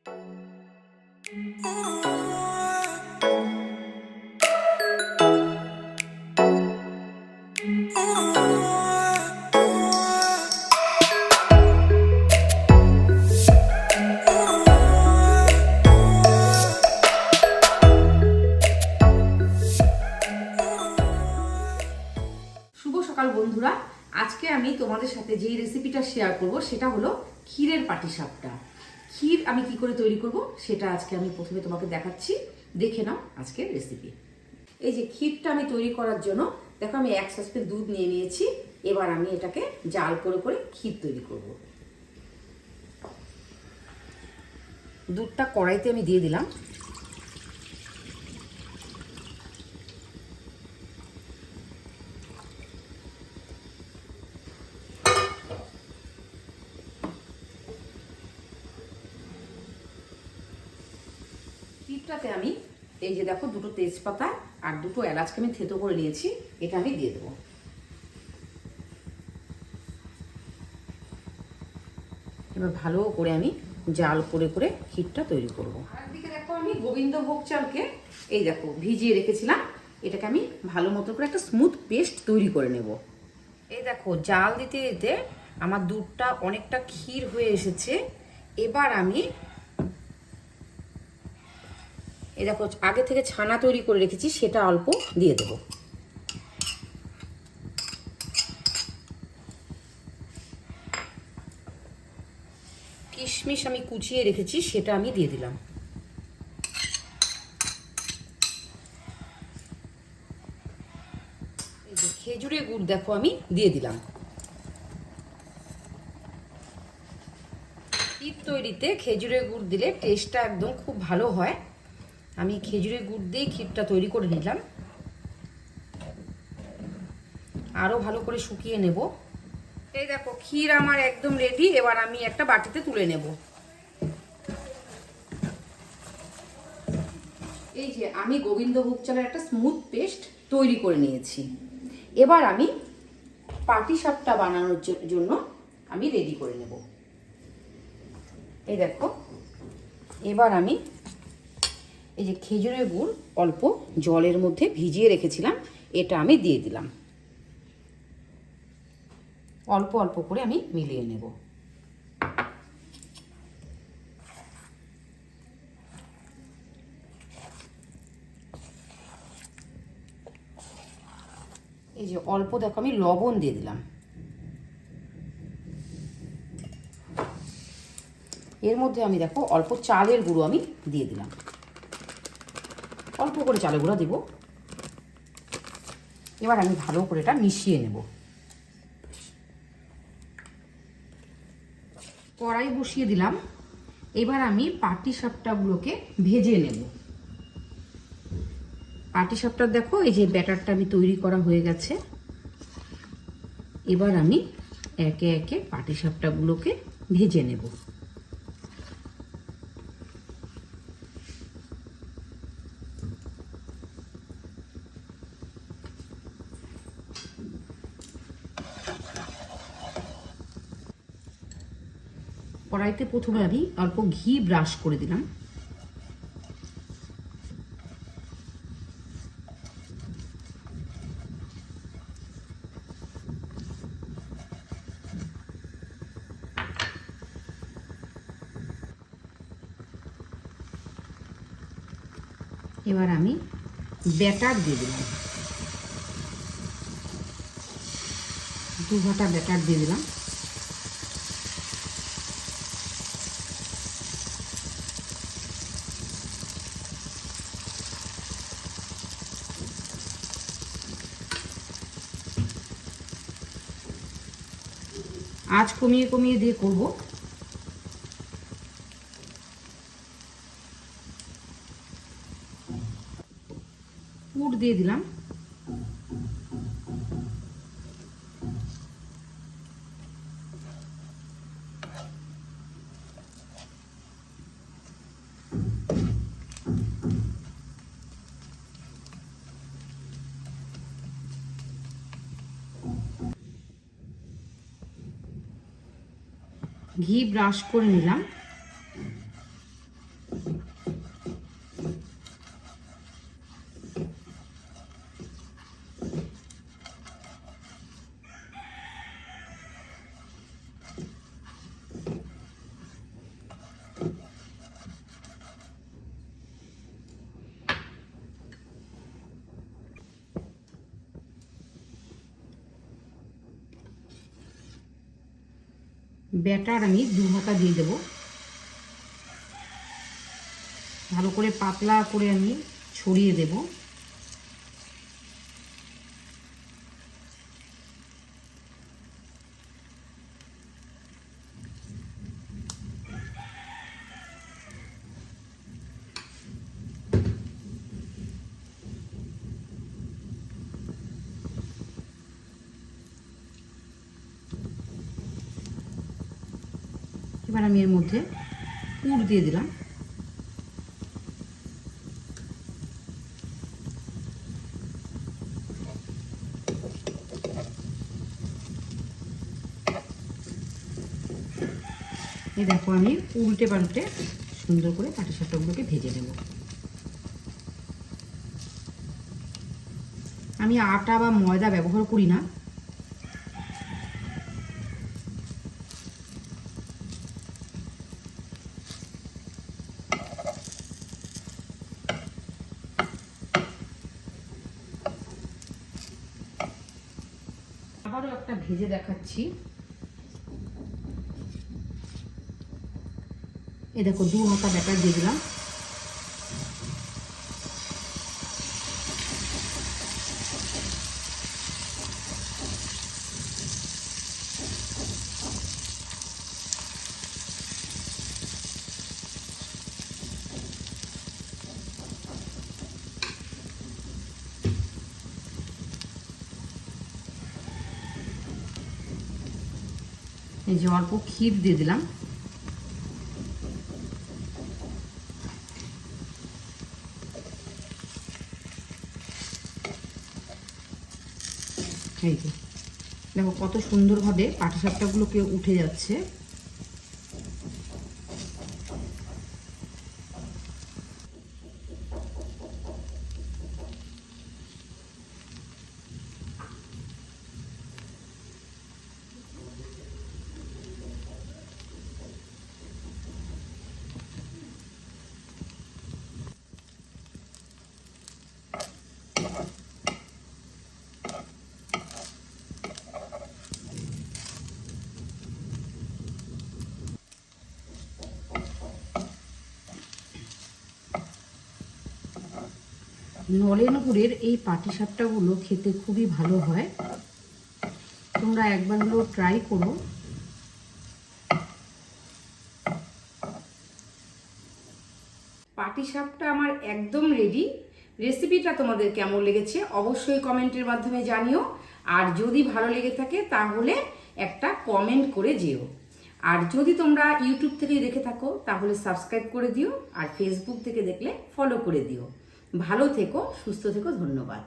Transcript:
বন্ধুরা, আজকে আমি তোমাদের সাথে যেই রেসিপিটা শেয়ার করব সেটা হলো ক্ষীরের পাটিসাপটা। ক্ষীর আমি কি করে তৈরি করব সেটা আজকে আমি প্রথমে তোমাকে দেখাচ্ছি, দেখে নাও আজকের রেসিপি। এই যে ক্ষীরটা আমি তৈরি করার জন্য দেখো আমি 1 সসপ্যান দুধ নিয়ে নিয়েছি। এবার আমি এটাকে জাল করে করে ক্ষীর তৈরি করব। দুধটা কড়াইতে আমি দিয়ে দিলাম। ক্ষীরটাতে আমি এই যে দেখো দুটো তেজপাতা আর দুটো এলাচকে আমি থেতো করে নিয়েছি, এটা আমি দিয়ে দেবো। এবার ভালো করে আমি জাল করে করে ক্ষীরটা তৈরি করব। একদিকে দেখো আমি গোবিন্দভোগ চালকে এই দেখো ভিজিয়ে রেখেছিলাম, এটাকে আমি ভালো মতো করে একটা স্মুথ পেস্ট তৈরি করে নেব। এই দেখো জাল দিতে দিতে আমার দুধটা অনেকটা ক্ষীর হয়ে এসেছে। এবার আমি এই দেখো আগে থেকে ছানা তৈরি করে রেখেছি, সেটা অল্প দিয়ে দেবো। কিশমিশ আমি কুচিয়ে রেখেছি, সেটা আমি দিয়ে দিলাম। এই যে খেজুরের গুড় দেখো আমি দিয়ে দিলাম। ক্ষীর তৈরিতে খেজুরের গুড় দিলে টেস্টটা একদম খুব ভালো হয়। আমি খেজুরের গুড় দিয়ে ক্ষীরটা তৈরি করে নিলাম। আরও ভালো করে শুকিয়ে নেব। এই দেখো ক্ষীর আমার একদম রেডি। এবার আমি একটা বাটিতে তুলে নেব। এই যে আমি গোবিন্দভোগ চালের একটা স্মুথ পেস্ট তৈরি করে নিয়েছি। এবার আমি পাটিসাপটা বানানোর জন্য আমি রেডি করে নেব। এই দেখো এবার আমি এই যে খেজুরের গুড় অল্প জলের মধ্যে ভিজিয়ে রেখেছিলাম, এটা আমি দিয়ে দিলাম। অল্প অল্প করে আমি মিলিয়ে নেব। এই যে অল্প দেখো আমি লবণ দিয়ে দিলাম। এর মধ্যে আমি দেখো অল্প চালের গুঁড়ো আমি দিয়ে দিলাম। অল্প করে চালের গুঁড়ো দিব। এবার আমি ভালো করে এটা মিশিয়ে নেব। কড়াই বসিয়ে দিলাম। এবার আমি পাটিসাপটাগুলোকে ভেজে নেব। পাটিসাপটা দেখো এই যে ব্যাটারটা আমি তৈরি করা হয়ে গেছে। এবার আমি একে একে পাটিসাপটাগুলোকে ভেজে নেব। কড়াইতে প্রথমে আমি অল্প ঘি ব্রাশ করে দিলাম। এবার আমি ব্যাটার দিয়ে দিলাম। 2 ঘটা ব্যাটার দিয়ে দিলাম। আঁচ কমিয়ে কমিয়ে দিয়ে করব। পুর দিয়ে দিলাম। ঘি ব্রাশ করে নিলাম। ব্যাটার আমি 2 হাতা দিয়ে দেব। ভালো করে পাতলা করে আমি ছড়িয়ে দেব। এবার আমি এর মধ্যে পুর দিয়ে দিলাম। এই দেখো আমি উল্টে পাল্টে সুন্দর করে পাটিসাপটাগুলোকে ভেজে নেব। আমি আটা বা ময়দা ব্যবহার করি না। আবারও একটা ভেজে দেখাচ্ছি। এই দেখো 2 হাতা ব্যাটার দিয়ে দিলাম। এই যে অল্প ক্ষীর দিয়ে দিলাম। এই যে দেখো কত সুন্দরভাবে পাটিসাপটাগুলোকে উঠে যাচ্ছে। নলেন গুড়ের এই পাটিসাপটাগুলো খেতে খুবই ভালো হয়। তোমরা একবার হলেও ট্রাই করো। পাটিসাপটা আমার একদম রেডি। রেসিপিটা তোমাদের কেমন লেগেছে অবশ্যই কমেন্টের মাধ্যমে জানিও। আর যদি ভালো লেগে থাকে তাহলে একটা কমেন্ট করে যেও। আর যদি তোমরা ইউটিউব থেকে দেখে থাকো তাহলে সাবস্ক্রাইব করে দিও। আর ফেসবুক থেকে দেখলে ফলো করে দিও। ভালো থেকো, সুস্থ থেকো, ধন্যবাদ।